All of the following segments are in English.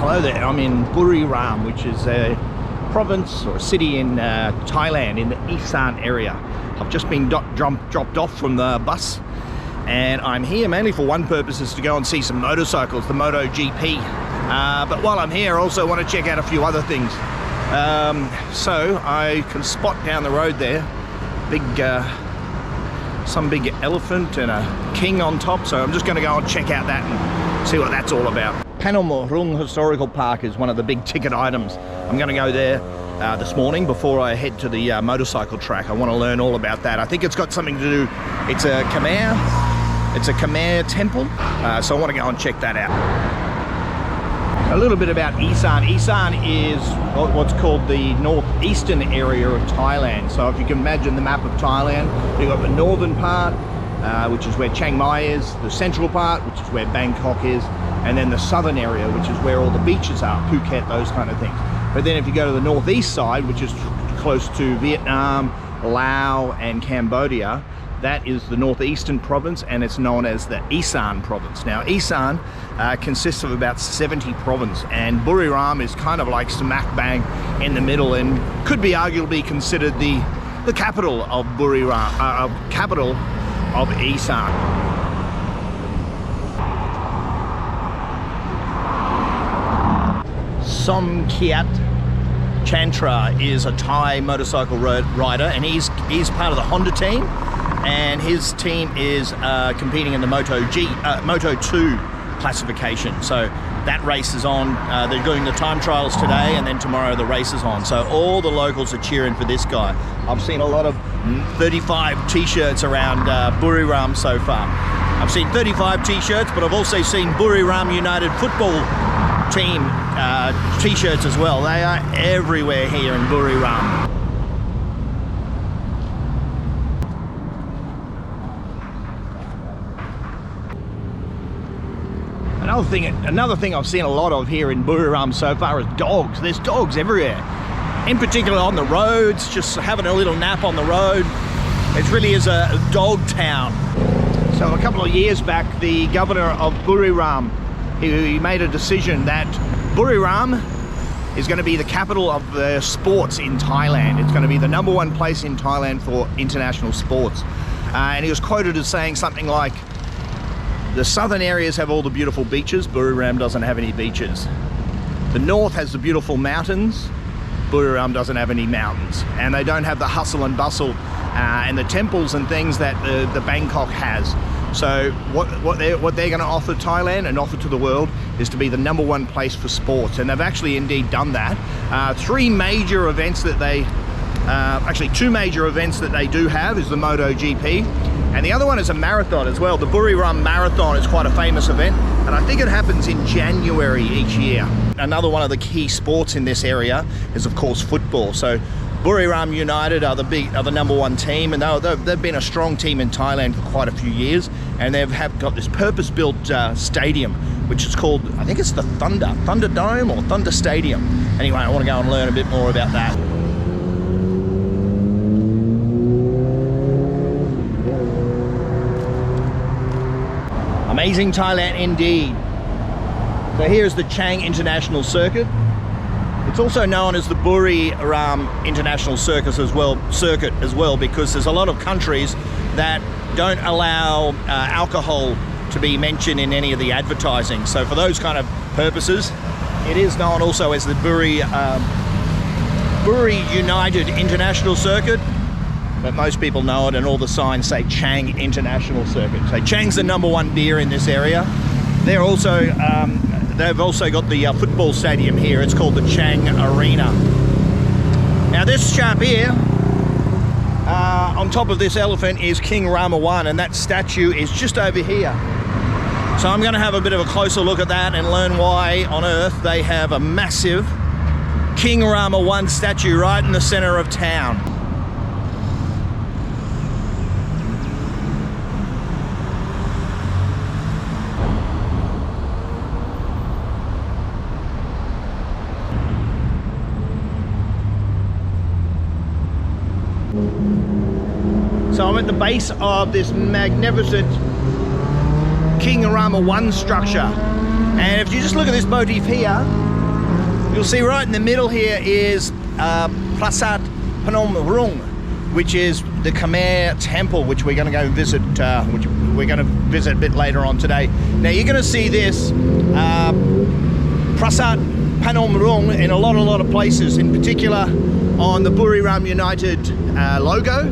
Hello there, I'm in Buriram, which is a province or a city in Thailand in the Isan area. I've just been dropped off from the bus and I'm here mainly for one purpose, is to go and see some motorcycles, the MotoGP. But while I'm here, I also want to check out a few other things. So I can spot down the road there, some big elephant and a king on top, so I'm just going to go and check out that and see what that's all about. Panomorung Historical Park is one of the big ticket items. I'm going to go there this morning before I head to the motorcycle track. I want to learn all about that. I think it's got something to do, it's a Khmer temple, so I want to go and check that out. A little bit about Isan. Isan is what's called the northeastern area of Thailand. So if you can imagine the map of Thailand, you've got the northern part, which is where Chiang Mai is, the central part, which is where Bangkok is, and then the southern area, which is where all the beaches are, Phuket, those kind of things. But then if you go to the northeast side, which is close to Vietnam, Laos and Cambodia, that is the northeastern province, and it's known as the Isan province. Now Isan consists of about 70 provinces, and Buriram is kind of like smack bang in the middle and could be arguably considered the capital of Buriram, capital of Isan. Somkiat Chantra is a Thai motorcycle rider, and he's part of the Honda team, and his team is competing in the Moto2 classification. So that race is on. They're doing the time trials today, and then tomorrow the race is on. So all the locals are cheering for this guy. I've seen a lot of 35 t-shirts around Buriram so far. I've seen 35 t-shirts, but I've also seen Buriram United football team t-shirts as well. They are everywhere here in Buriram. Another thing I've seen a lot of here in Buriram so far is dogs. There's dogs everywhere, in particular on the roads, just having a little nap on the road. It really is a dog town. So a couple of years back, the governor of Buriram, he made a decision that Buriram is going to be the capital of the sports in Thailand. It's going to be the #1 place in Thailand for international sports. And he was quoted as saying something like, the southern areas have all the beautiful beaches, Buriram doesn't have any beaches. The north has the beautiful mountains, Buriram doesn't have any mountains. And they don't have the hustle and bustle and the temples and things that the Bangkok has. So what they're going to offer Thailand and offer to the world is to be the #1 place for sports, and they've actually indeed done that. Two major events that they do have is the MotoGP, and the other one is a marathon as well. The Buriram Marathon is quite a famous event, and I think it happens in January each year. Another one of the key sports in this area is of course football. So Buriram United are the #1 team, and they've been a strong team in Thailand for quite a few years, and they've got this purpose-built stadium, which is called, I think it's the Thunder Dome or Thunder Stadium. Anyway, I want to go and learn a bit more about that. Amazing Thailand indeed. So here's the Chang International Circuit. It's also known as the Buriram International Circuit as well, because there's a lot of countries that don't allow alcohol to be mentioned in any of the advertising. So for those kind of purposes, it is known also as the Buri United International Circuit, but most people know it, and all the signs say Chang International Circuit. So Chang's the #1 beer in this area. They're also they've also got the football stadium here. It's called the Chang Arena. Now this chap here, on top of this elephant, is King Rama I, and that statue is just over here. So I'm going to have a bit of a closer look at that and learn why on earth they have a massive King Rama I statue right in the center of town. So I'm at the base of this magnificent King Rama I structure, and if you just look at this motif here, You'll see right in the middle here is Prasat Phnom Rung, which is the Khmer temple, which we're going to go visit, which we're going to visit a bit later on today. Now you're going to see this Prasat Phnom Rung in a lot of places, in particular on the Buriram United logo,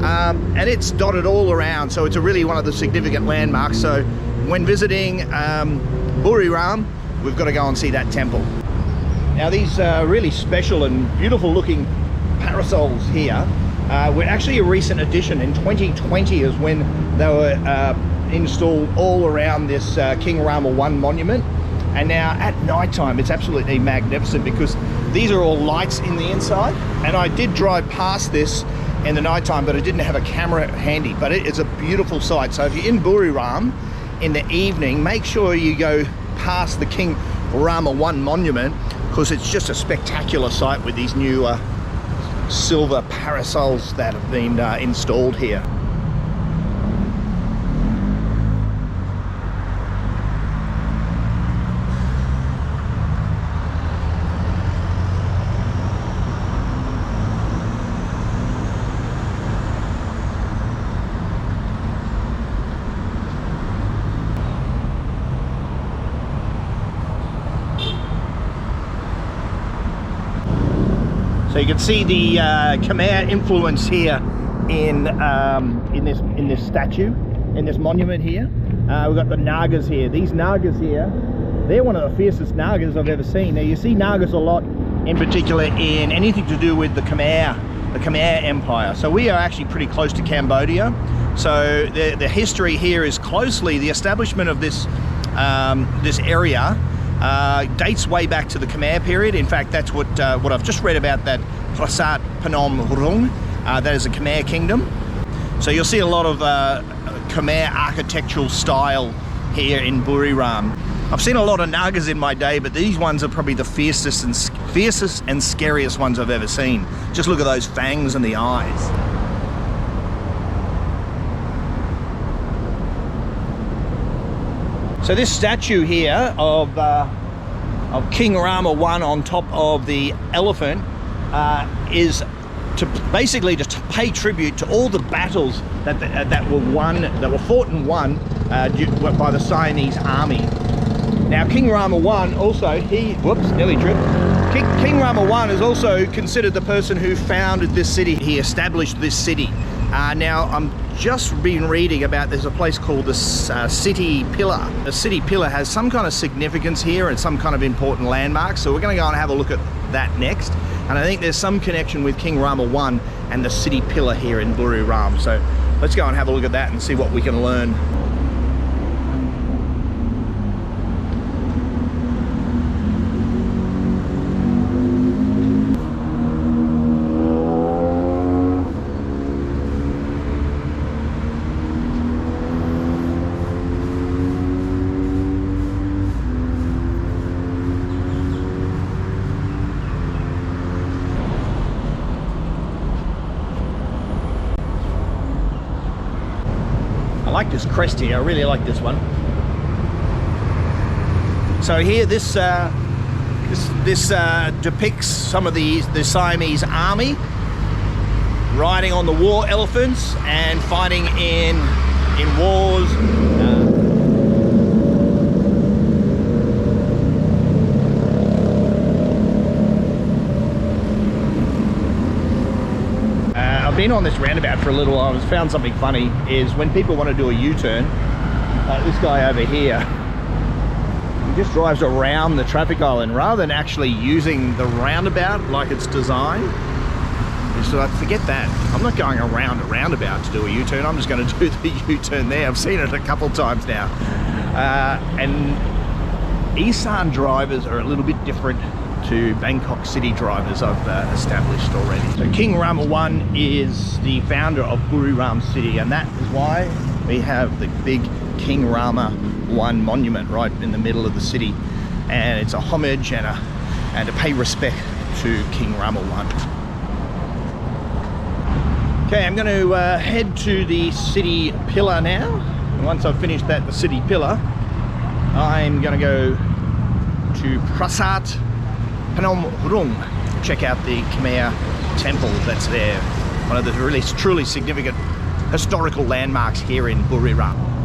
and it's dotted all around, so it's really one of the significant landmarks. So when visiting Buriram, we've got to go and see that temple. Now these really special and beautiful looking parasols here were actually a recent addition. In 2020 is when they were installed all around this King Rama I monument. And now at night time, it's absolutely magnificent because these are all lights in the inside. And I did drive past this in the night time, but I didn't have a camera handy. But it is a beautiful sight. So if you're in Buriram in the evening, make sure you go past the King Rama I monument, because it's just a spectacular sight with these new silver parasols that have been installed here. So you can see the Khmer influence here in this statue, in this monument here. We've got the Nagas here. These Nagas here, they're one of the fiercest Nagas I've ever seen. Now you see Nagas a lot, in particular in anything to do with the Khmer Empire. So we are actually pretty close to Cambodia. So the history here is closely the establishment of this this area. Dates way back to the Khmer period. In fact, that's what I've just read about, that Prasat Phnom Rung. That is a Khmer kingdom. So you'll see a lot of Khmer architectural style here in Buriram. I've seen a lot of Nagas in my day, but these ones are probably the fiercest and scariest ones I've ever seen. Just look at those fangs and the eyes. So this statue here of King Rama I on top of the elephant is basically to pay tribute to all the battles that were fought and won by the Siamese army. Now King Rama I also, nearly tripped. King Rama I is also considered the person who founded this city. He established this city. Now I'm just been reading about, there's a place called the City Pillar. The City Pillar has some kind of significance here and some kind of important landmark, so we're going to go and have a look at that next. And I think there's some connection with King Rama I and the City Pillar here in Buriram. So let's go and have a look at that and see what we can learn. I like this crest here. I really like this one. So here, this depicts some of the Siamese army riding on the war elephants and fighting in wars. I've been on this roundabout for a little while and found something funny is when people want to do a U-turn, like this guy over here, he just drives around the traffic island rather than actually using the roundabout like it's designed. So I forget that. I'm not going around a roundabout to do a U-turn. I'm just going to do the U-turn there. I've seen it a couple times now. And Isan drivers are a little bit different to Bangkok city drivers I've established already. So King Rama I is the founder of Buriram city, and that is why we have the big King Rama I monument right in the middle of the city, and it's a homage and to pay respect to King Rama I. Okay, I'm going to head to the City Pillar now. And once I've finished the City Pillar, I'm going to go to Prasat Phnom Rung. Check out the Khmer temple that's there. One of the really truly significant historical landmarks here in Buriram.